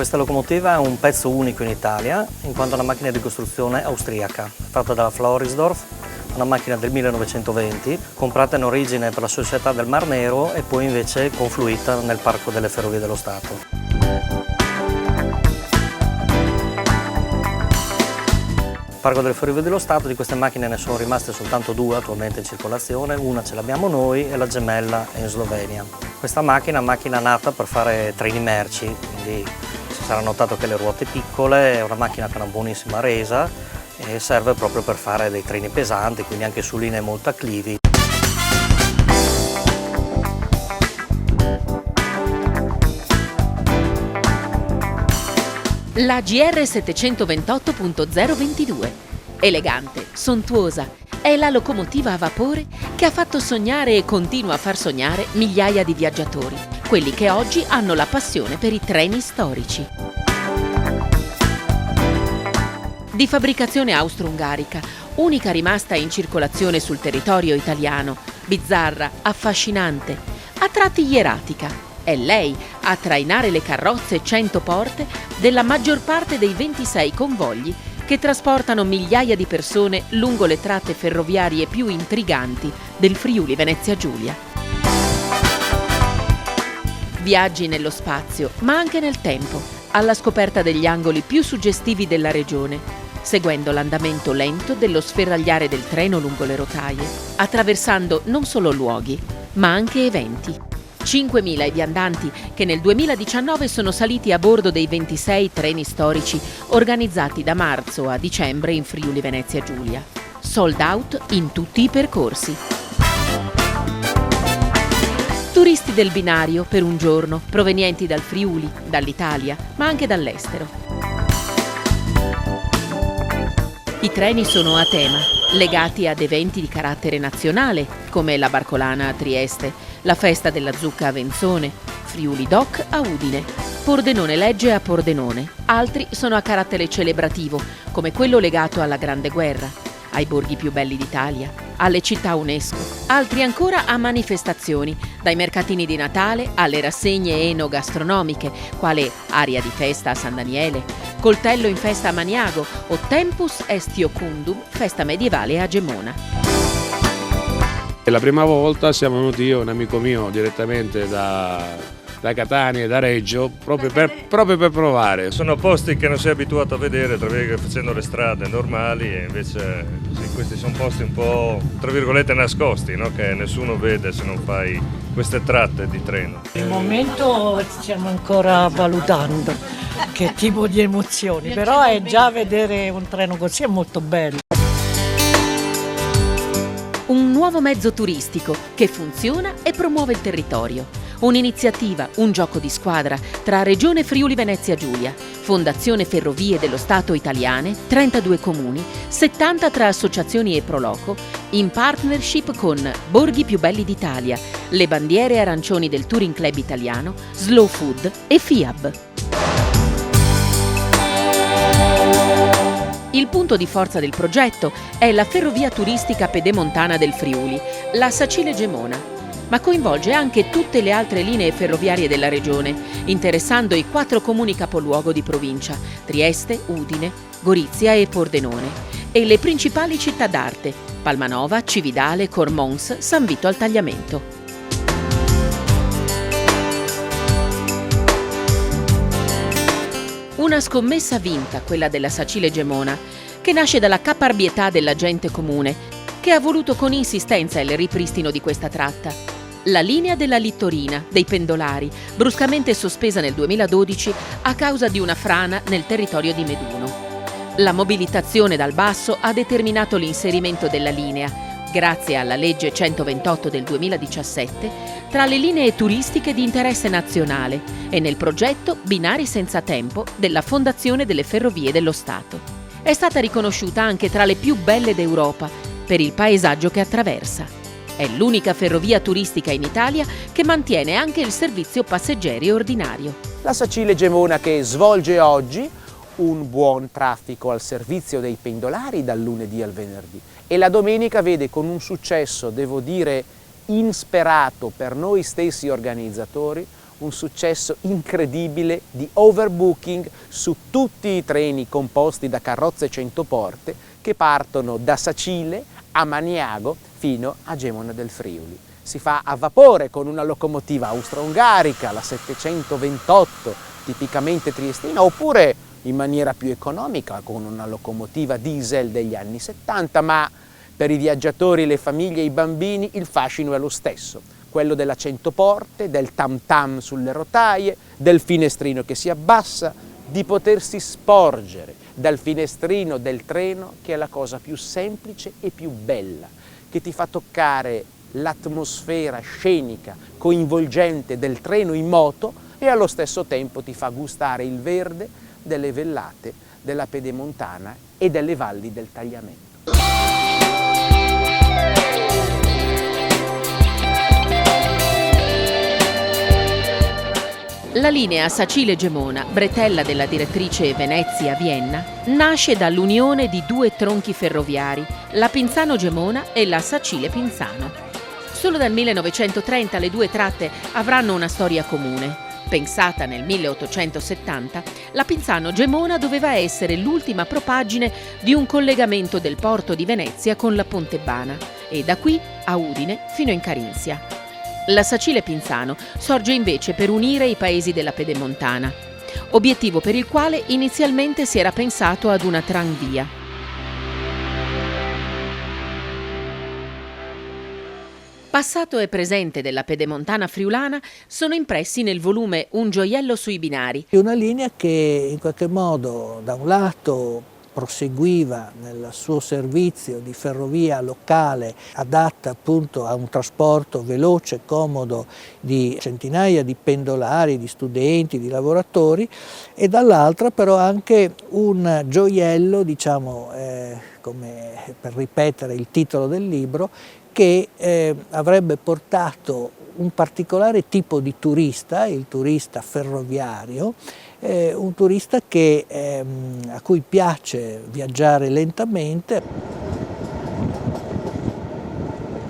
Questa locomotiva è un pezzo unico in Italia, in quanto è una macchina di costruzione austriaca, fatta dalla Florisdorf, una macchina del 1920, comprata in origine per la Società del Mar Nero e poi invece confluita nel Parco delle Ferrovie dello Stato. Parco delle Ferrovie dello Stato, di queste macchine ne sono rimaste soltanto due attualmente in circolazione, una ce l'abbiamo noi e la gemella è in Slovenia. Questa macchina è una macchina nata per fare treni merci, quindi si sarà notato che le ruote piccole, è una macchina che ha una buonissima resa e serve proprio per fare dei treni pesanti, quindi anche su linee molto acclivi. La GR 728.022, elegante, sontuosa, è la locomotiva a vapore che ha fatto sognare e continua a far sognare migliaia di viaggiatori, quelli che oggi hanno la passione per i treni storici. Di fabbricazione austro-ungarica, unica rimasta in circolazione sul territorio italiano, bizzarra, affascinante, a tratti ieratica. È lei a trainare le carrozze 100 porte della maggior parte dei 26 convogli che trasportano migliaia di persone lungo le tratte ferroviarie più intriganti del Friuli Venezia Giulia. Viaggi nello spazio, ma anche nel tempo, alla scoperta degli angoli più suggestivi della regione, seguendo l'andamento lento dello sferragliare del treno lungo le rotaie, attraversando non solo luoghi, ma anche eventi. 5.000 i viandanti che nel 2019 sono saliti a bordo dei 26 treni storici organizzati da marzo a dicembre in Friuli Venezia Giulia. Sold out in tutti i percorsi. Turisti del binario per un giorno, provenienti dal Friuli, dall'Italia, ma anche dall'estero. I treni sono a tema, legati ad eventi di carattere nazionale, come la Barcolana a Trieste, la festa della zucca a Venzone, Friuli Doc a Udine, Pordenone Legge a Pordenone. Altri sono a carattere celebrativo, come quello legato alla Grande Guerra, ai borghi più belli d'Italia, alle città UNESCO. Altri ancora a manifestazioni, dai mercatini di Natale alle rassegne enogastronomiche, quale Aria di festa a San Daniele, Coltello in festa a Maniago o Tempus est Iocundum, festa medievale a Gemona. La prima volta siamo venuti io e un amico mio direttamente da Catania e da Reggio proprio per provare. Sono posti che non sei abituato a vedere facendo le strade normali e invece sì, questi sono posti un po' tra virgolette nascosti, no? Che nessuno vede se non fai queste tratte di treno. Al momento stiamo ancora valutando che tipo di emozioni, però è già vedere un treno così è molto bello. Un nuovo mezzo turistico che funziona e promuove il territorio. Un'iniziativa, un gioco di squadra tra Regione Friuli Venezia Giulia, Fondazione Ferrovie dello Stato Italiane, 32 comuni, 70 tra associazioni e Proloco, in partnership con Borghi Più Belli d'Italia, le bandiere arancioni del Touring Club Italiano, Slow Food e FIAB. Il punto di forza del progetto è la ferrovia turistica pedemontana del Friuli, la Sacile Gemona, ma coinvolge anche tutte le altre linee ferroviarie della regione, interessando i 4 comuni capoluogo di provincia, Trieste, Udine, Gorizia e Pordenone, e le principali città d'arte, Palmanova, Cividale, Cormons, San Vito al Tagliamento. Una scommessa vinta, quella della Sacile Gemona, che nasce dalla caparbietà della gente comune, che ha voluto con insistenza il ripristino di questa tratta. La linea della Littorina, dei pendolari, bruscamente sospesa nel 2012 a causa di una frana nel territorio di Meduno. La mobilitazione dal basso ha determinato l'inserimento della linea, grazie alla legge 128 del 2017, tra le linee turistiche di interesse nazionale e nel progetto Binari senza tempo della Fondazione delle Ferrovie dello Stato. È stata riconosciuta anche tra le più belle d'Europa per il paesaggio che attraversa. È l'unica ferrovia turistica in Italia che mantiene anche il servizio passeggeri ordinario. La Sacile Gemona che svolge oggi un buon traffico al servizio dei pendolari dal lunedì al venerdì e la domenica vede con un successo, devo dire, insperato per noi stessi organizzatori, un successo incredibile di overbooking su tutti i treni composti da carrozze 100 porte che partono da Sacile a Maniago fino a Gemona del Friuli. Si fa a vapore con una locomotiva austro-ungarica, la 728, tipicamente triestina, oppure in maniera più economica con una locomotiva diesel degli anni 70, ma per i viaggiatori, le famiglie e i bambini il fascino è lo stesso, quello della 100 porte, del tam tam sulle rotaie, del finestrino che si abbassa, di potersi sporgere dal finestrino del treno, che è la cosa più semplice e più bella, che ti fa toccare l'atmosfera scenica, coinvolgente del treno in moto e allo stesso tempo ti fa gustare il verde delle vellate della Pedemontana e delle valli del Tagliamento. La linea Sacile-Gemona, bretella della direttrice Venezia-Vienna, nasce dall'unione di due tronchi ferroviari, la Pinzano-Gemona e la Sacile-Pinzano. Solo dal 1930 le due tratte avranno una storia comune. Pensata nel 1870, la Pinzano-Gemona doveva essere l'ultima propaggine di un collegamento del porto di Venezia con la Pontebana e da qui a Udine fino in Carinzia. La Sacile-Pinzano sorge invece per unire i paesi della Pedemontana, obiettivo per il quale inizialmente si era pensato ad una tranvia. Passato e presente della Pedemontana friulana sono impressi nel volume Un gioiello sui binari. È una linea che in qualche modo da un lato proseguiva nel suo servizio di ferrovia locale adatta appunto a un trasporto veloce e comodo di centinaia di pendolari, di studenti, di lavoratori, e dall'altra però anche un gioiello, diciamo, come per ripetere il titolo del libro, che avrebbe portato un particolare tipo di turista, il turista ferroviario, un turista a cui piace viaggiare lentamente.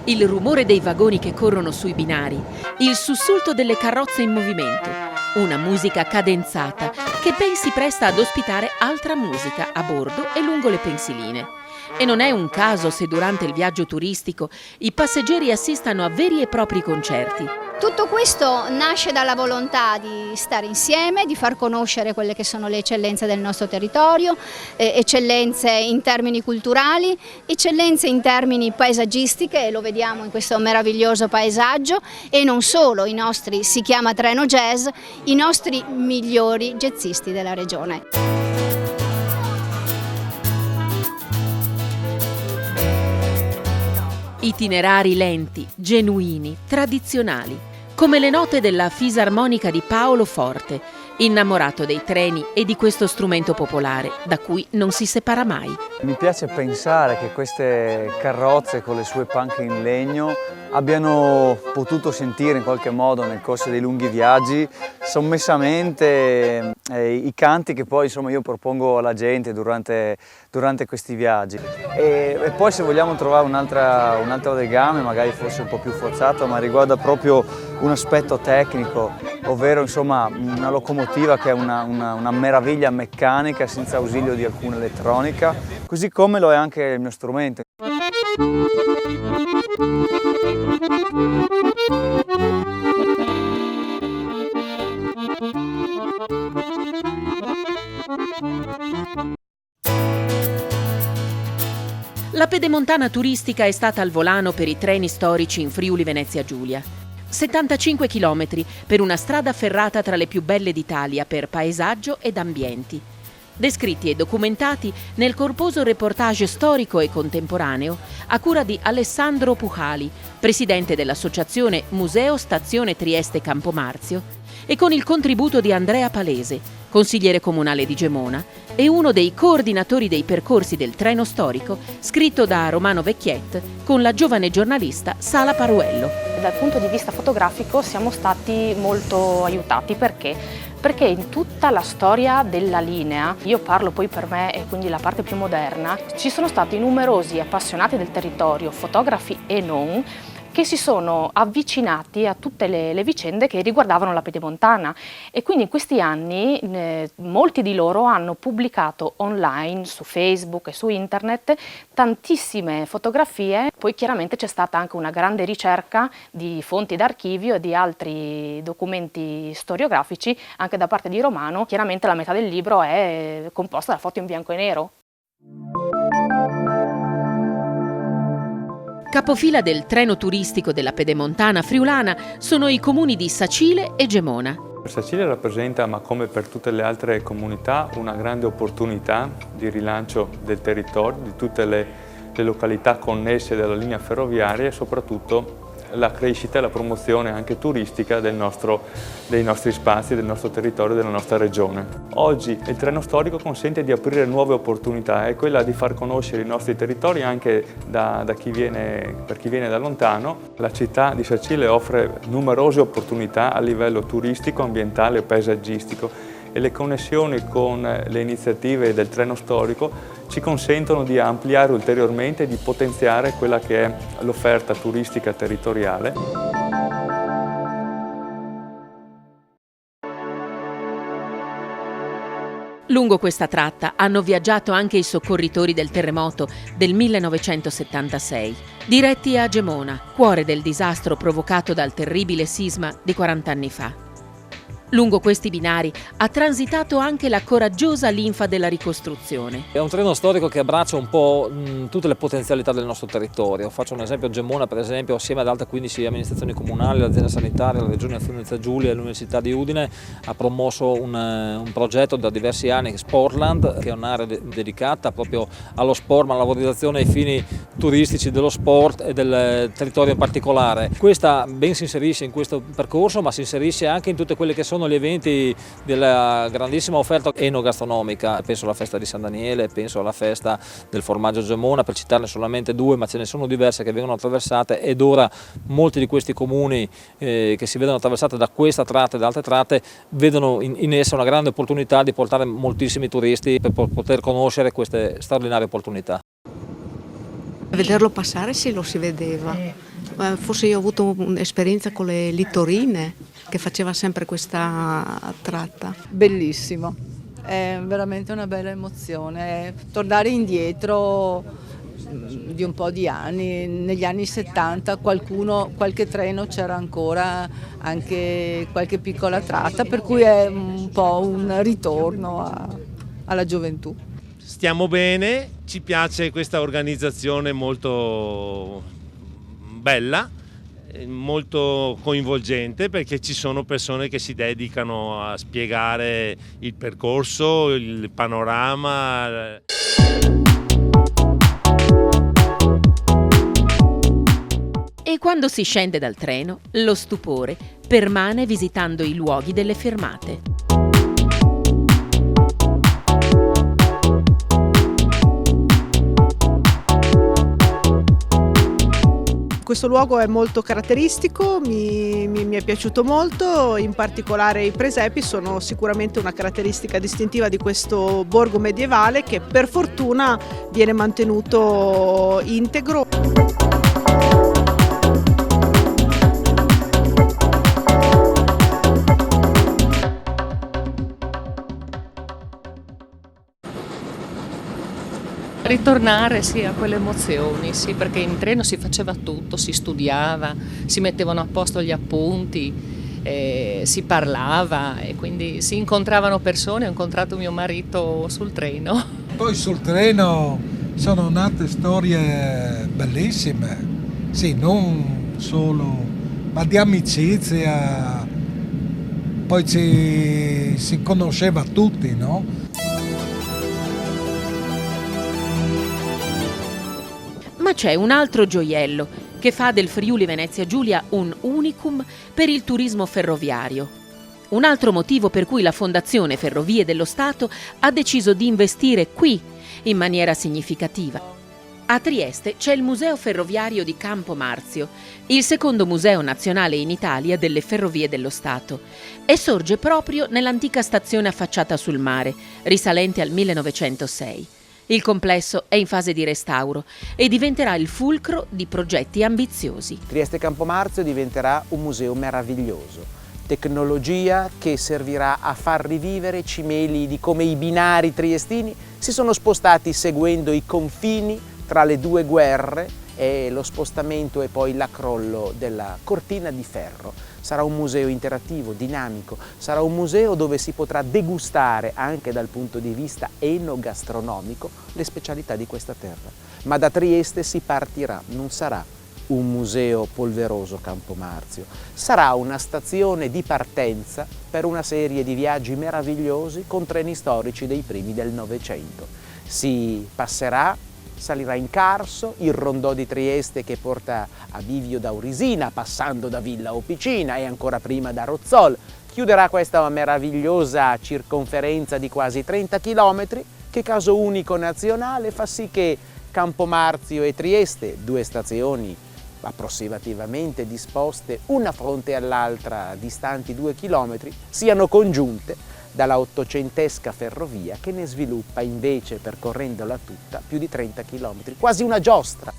Il rumore dei vagoni che corrono sui binari, il sussulto delle carrozze in movimento, una musica cadenzata che ben si presta ad ospitare altra musica a bordo e lungo le pensiline. E non è un caso se durante il viaggio turistico i passeggeri assistano a veri e propri concerti. Tutto questo nasce dalla volontà di stare insieme, di far conoscere quelle che sono le eccellenze del nostro territorio, eccellenze in termini culturali, eccellenze in termini paesaggistiche, e lo vediamo in questo meraviglioso paesaggio, e non solo, si chiama Treno Jazz, i nostri migliori jazzisti della regione. Itinerari lenti, genuini, tradizionali, come le note della fisarmonica di Paolo Forte, innamorato dei treni e di questo strumento popolare da cui non si separa mai. Mi piace pensare che queste carrozze con le sue panche in legno abbiano potuto sentire in qualche modo nel corso dei lunghi viaggi sommessamente i canti che poi io propongo alla gente durante questi viaggi. E poi, se vogliamo trovare un altro legame, magari forse un po' più forzato, ma riguarda proprio un aspetto tecnico, ovvero una locomotiva che è una meraviglia meccanica senza ausilio di alcuna elettronica, così come lo è anche il mio strumento. La Pedemontana turistica è stata al volano per i treni storici in Friuli Venezia Giulia. 75 chilometri per una strada ferrata tra le più belle d'Italia per paesaggio ed ambienti. Descritti e documentati nel corposo reportage storico e contemporaneo a cura di Alessandro Pucali, presidente dell'associazione Museo Stazione Trieste Campomarzio, e con il contributo di Andrea Palese, consigliere comunale di Gemona e uno dei coordinatori dei percorsi del treno storico, scritto da Romano Vecchiet con la giovane giornalista Sala Paruello. Dal punto di vista fotografico siamo stati molto aiutati perché in tutta la storia della linea, io parlo poi per me e quindi la parte più moderna, ci sono stati numerosi appassionati del territorio, fotografi e non, che si sono avvicinati a tutte le vicende che riguardavano la Pedemontana, e quindi in questi anni molti di loro hanno pubblicato online su Facebook e su internet tantissime fotografie. Poi chiaramente c'è stata anche una grande ricerca di fonti d'archivio e di altri documenti storiografici anche da parte di Romano. Chiaramente la metà del libro è composta da foto in bianco e nero. Capofila del treno turistico della Pedemontana friulana sono i comuni di Sacile e Gemona. Sacile rappresenta, ma come per tutte le altre comunità, una grande opportunità di rilancio del territorio, di tutte le località connesse dalla linea ferroviaria e soprattutto la crescita e la promozione anche turistica dei nostri spazi, del nostro territorio, della nostra regione. Oggi il treno storico consente di aprire nuove opportunità, è quella di far conoscere i nostri territori anche per chi viene da lontano. La città di Sacile offre numerose opportunità a livello turistico, ambientale e paesaggistico, e le connessioni con le iniziative del treno storico ci consentono di ampliare ulteriormente e di potenziare quella che è l'offerta turistica territoriale. Lungo questa tratta hanno viaggiato anche i soccorritori del terremoto del 1976, diretti a Gemona, cuore del disastro provocato dal terribile sisma di 40 anni fa. Lungo questi binari ha transitato anche la coraggiosa linfa della ricostruzione. È un treno storico che abbraccia un po' tutte le potenzialità del nostro territorio. Faccio un esempio: Gemona, per esempio, assieme ad altre 15 amministrazioni comunali, l'azienda sanitaria, la Regione Friuli-Venezia Giulia e l'Università di Udine ha promosso un progetto da diversi anni, Sportland, che è un'area dedicata proprio allo sport, ma alla valorizzazione ai fini turistici dello sport e del territorio in particolare. Questa ben si inserisce in questo percorso, ma si inserisce anche in tutte quelle che sono gli eventi della grandissima offerta enogastronomica. Penso alla festa di San Daniele, penso alla festa del formaggio Gemona, per citarne solamente due, ma ce ne sono diverse che vengono attraversate, ed ora molti di questi comuni che si vedono attraversati da questa tratta e da altre tratte vedono in essa una grande opportunità di portare moltissimi turisti per poter conoscere queste straordinarie opportunità. Vederlo passare sì, lo si vedeva. Forse io ho avuto un'esperienza con le littorine, che faceva sempre questa tratta. Bellissimo, è veramente una bella emozione. Tornare indietro di un po' di anni, negli anni 70 qualche treno c'era ancora, anche qualche piccola tratta, per cui è un po' un ritorno alla gioventù. Stiamo bene, ci piace questa organizzazione molto bella, molto coinvolgente, perché ci sono persone che si dedicano a spiegare il percorso, il panorama. E quando si scende dal treno, lo stupore permane visitando i luoghi delle fermate. Questo luogo è molto caratteristico, mi è piaciuto molto, in particolare i presepi sono sicuramente una caratteristica distintiva di questo borgo medievale che per fortuna viene mantenuto integro. Ritornare sì, a quelle emozioni, sì, perché in treno si faceva tutto, si studiava, si mettevano a posto gli appunti, si parlava e quindi si incontravano persone. Ho incontrato mio marito sul treno. Poi sul treno sono nate storie bellissime, sì, non solo, ma di amicizia, poi si conosceva tutti, no? Ma c'è un altro gioiello che fa del Friuli Venezia Giulia un unicum per il turismo ferroviario. Un altro motivo per cui la Fondazione Ferrovie dello Stato ha deciso di investire qui in maniera significativa. A Trieste c'è il Museo Ferroviario di Campo Marzio, il secondo museo nazionale in Italia delle Ferrovie dello Stato, e sorge proprio nell'antica stazione affacciata sul mare, risalente al 1906. Il complesso è in fase di restauro e diventerà il fulcro di progetti ambiziosi. Trieste Campo Marzio diventerà un museo meraviglioso, tecnologia che servirà a far rivivere cimeli di come i binari triestini si sono spostati seguendo i confini tra le due guerre e lo spostamento e poi l'accrollo della cortina di ferro. Sarà un museo interattivo, dinamico, sarà un museo dove si potrà degustare anche dal punto di vista enogastronomico le specialità di questa terra. Ma da Trieste si partirà, non sarà un museo polveroso Campo Marzio, sarà una stazione di partenza per una serie di viaggi meravigliosi con treni storici dei primi del Novecento. Si passerà, salirà in Carso, il rondò di Trieste che porta a Bivio d'Aurisina, passando da Villa Opicina e ancora prima da Rozzol. Chiuderà questa meravigliosa circonferenza di quasi 30 km che, caso unico nazionale, fa sì che Campo Marzio e Trieste, due stazioni approssimativamente disposte una fronte all'altra, distanti 2 km, siano congiunte dalla ottocentesca ferrovia che ne sviluppa invece, percorrendola tutta, più di 30 km, quasi una giostra.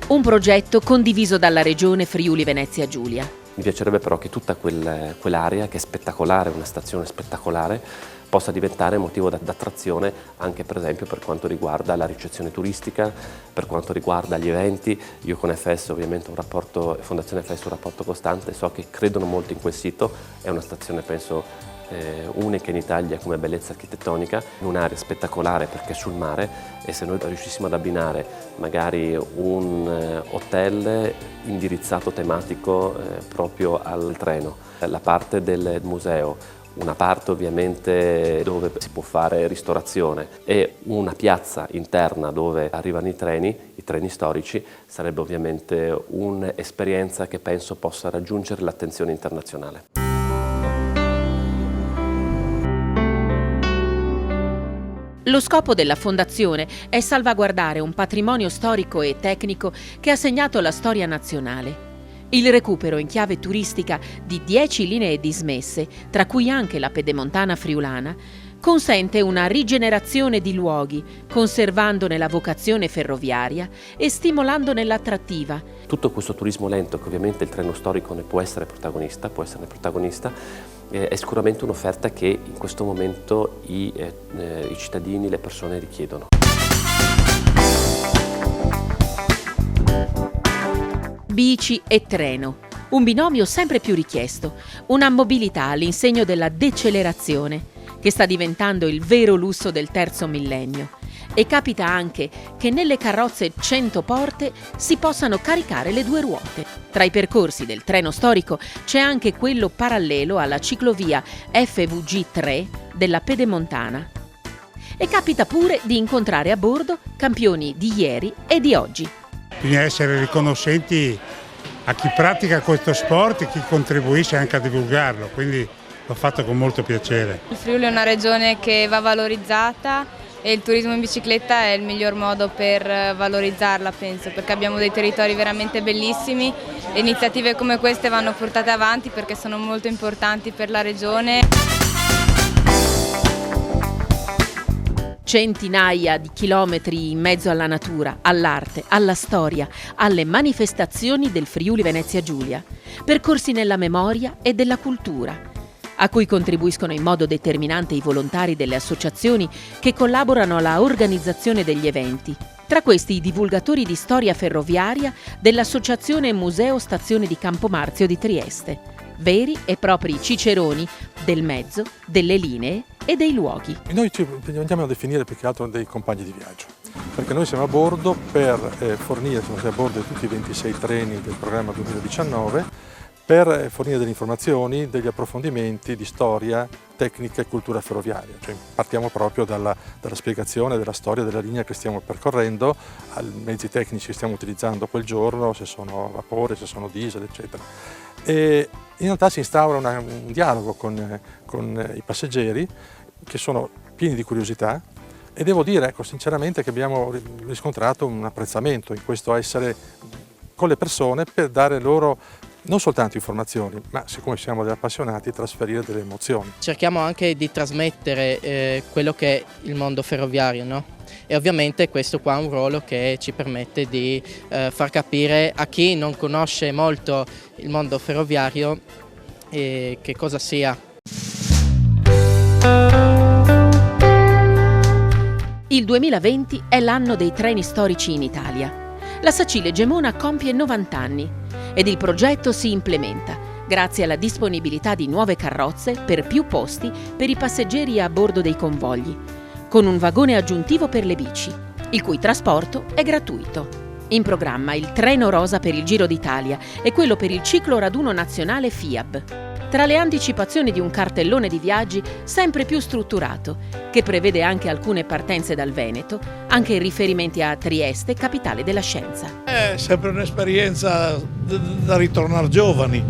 Un progetto condiviso dalla Regione Friuli Venezia Giulia. Mi piacerebbe però che tutta quell'area, che è spettacolare, una stazione spettacolare, possa diventare motivo d'attrazione anche per esempio per quanto riguarda la ricezione turistica, per quanto riguarda gli eventi. Io con FS ovviamente Fondazione FS un rapporto costante, so che credono molto in quel sito, è una stazione penso unica in Italia come bellezza architettonica, in un'area spettacolare perché è sul mare, e se noi riuscissimo ad abbinare magari un hotel indirizzato tematico proprio al treno, la parte del museo, una parte ovviamente dove si può fare ristorazione e una piazza interna dove arrivano i treni storici, sarebbe ovviamente un'esperienza che penso possa raggiungere l'attenzione internazionale. Lo scopo della Fondazione è salvaguardare un patrimonio storico e tecnico che ha segnato la storia nazionale. Il recupero in chiave turistica di 10 linee dismesse, tra cui anche la pedemontana friulana, consente una rigenerazione di luoghi, conservandone la vocazione ferroviaria e stimolandone l'attrattiva. Tutto questo turismo lento, che ovviamente il treno storico ne può essere protagonista, è sicuramente un'offerta che in questo momento i cittadini, le persone richiedono. Bici e treno, un binomio sempre più richiesto, una mobilità all'insegno della decelerazione, che sta diventando il vero lusso del terzo millennio. E capita anche che nelle carrozze 100 porte si possano caricare le due ruote. Tra i percorsi del treno storico c'è anche quello parallelo alla ciclovia FVG3 della Pedemontana. E capita pure di incontrare a bordo campioni di ieri e di oggi. Bisogna essere riconoscenti a chi pratica questo sport e chi contribuisce anche a divulgarlo, quindi l'ho fatto con molto piacere. Il Friuli è una regione che va valorizzata e il turismo in bicicletta è il miglior modo per valorizzarla, penso, perché abbiamo dei territori veramente bellissimi e iniziative come queste vanno portate avanti perché sono molto importanti per la regione. Centinaia di chilometri in mezzo alla natura, all'arte, alla storia, alle manifestazioni del Friuli Venezia Giulia, percorsi nella memoria e della cultura, a cui contribuiscono in modo determinante i volontari delle associazioni che collaborano alla organizzazione degli eventi. Tra questi i divulgatori di storia ferroviaria dell'Associazione Museo Stazione di Campo Marzio di Trieste, veri e propri ciceroni del mezzo, delle linee e dei luoghi. Noi ci andiamo a definire più che altro dei compagni di viaggio, perché noi siamo a bordo per fornire, siamo a bordo di tutti i 26 treni del programma 2019, per fornire delle informazioni, degli approfondimenti di storia, tecnica e cultura ferroviaria. Cioè, partiamo proprio dalla spiegazione della storia della linea che stiamo percorrendo, ai mezzi tecnici che stiamo utilizzando quel giorno, se sono a vapore, se sono diesel, eccetera. E in realtà si instaura un dialogo con i passeggeri che sono pieni di curiosità, e devo dire, ecco, sinceramente, che abbiamo riscontrato un apprezzamento in questo essere con le persone per dare loro non soltanto informazioni, ma siccome siamo degli appassionati, trasferire delle emozioni. Cerchiamo anche di trasmettere quello che è il mondo ferroviario, no? E ovviamente questo qua è un ruolo che ci permette di far capire a chi non conosce molto il mondo ferroviario che cosa sia. Il 2020 è l'anno dei treni storici in Italia. La Sacile Gemona compie 90 anni ed il progetto si implementa grazie alla disponibilità di nuove carrozze per più posti per i passeggeri a bordo dei convogli, con un vagone aggiuntivo per le bici, il cui trasporto è gratuito. In programma il treno rosa per il Giro d'Italia e quello per il ciclo raduno nazionale FIAB. Tra le anticipazioni di un cartellone di viaggi sempre più strutturato, che prevede anche alcune partenze dal Veneto, anche in riferimenti a Trieste, capitale della scienza. È sempre un'esperienza da ritornare giovani.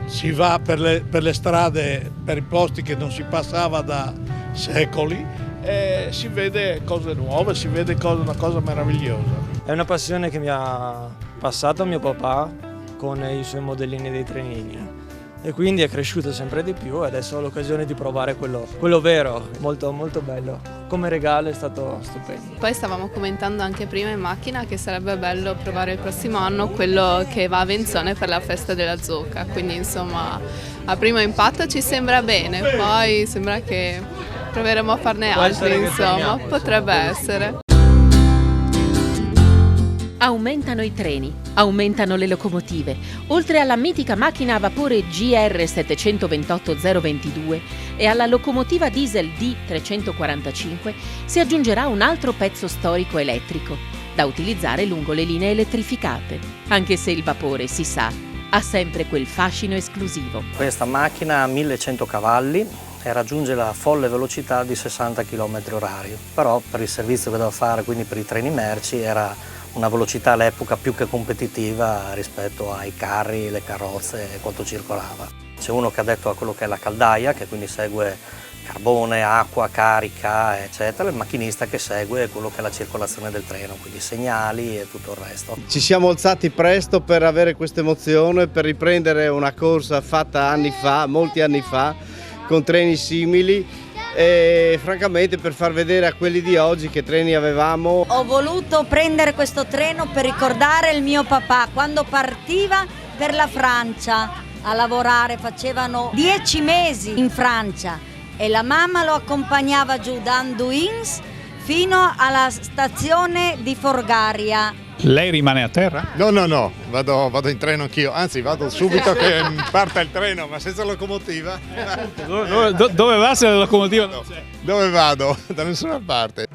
Si va per le strade, per i posti che non si passava da secoli e si vede cose nuove, si vede una cosa meravigliosa. È una passione che mi ha passato mio papà con i suoi modellini dei trenini. E quindi è cresciuto sempre di più e adesso ho l'occasione di provare quello vero, molto molto bello. Come regalo è stato stupendo. Poi stavamo commentando anche prima in macchina che sarebbe bello provare il prossimo anno quello che va a Venzone per la festa della zucca, quindi insomma a primo impatto ci sembra bene, poi sembra che proveremo a farne altri, insomma, potrebbe essere. Aumentano i treni, aumentano le locomotive. Oltre alla mitica macchina a vapore GR 728-022 e alla locomotiva diesel D345 si aggiungerà un altro pezzo storico elettrico da utilizzare lungo le linee elettrificate, anche se il vapore, si sa, ha sempre quel fascino esclusivo. Questa macchina ha 1100 cavalli e raggiunge la folle velocità di 60 km/h, però per il servizio che doveva fare, quindi per i treni merci, era una velocità all'epoca più che competitiva rispetto ai carri, le carrozze e quanto circolava. C'è uno che ha detto a quello che è la caldaia, che quindi segue carbone, acqua, carica, eccetera, il macchinista che segue quello che è la circolazione del treno, quindi segnali e tutto il resto. Ci siamo alzati presto per avere questa emozione, per riprendere una corsa fatta anni fa, molti anni fa, con treni simili, e francamente per far vedere a quelli di oggi che treni avevamo. Ho voluto prendere questo treno per ricordare il mio papà quando partiva per la Francia a lavorare, facevano 10 mesi in Francia e la mamma lo accompagnava giù da Anduins fino alla stazione di Forgaria. Lei rimane a terra? No, vado in treno anch'io, anzi vado subito che parta il treno, ma senza locomotiva. Dove va se la locomotiva non c'è? Dove vado? Da nessuna parte.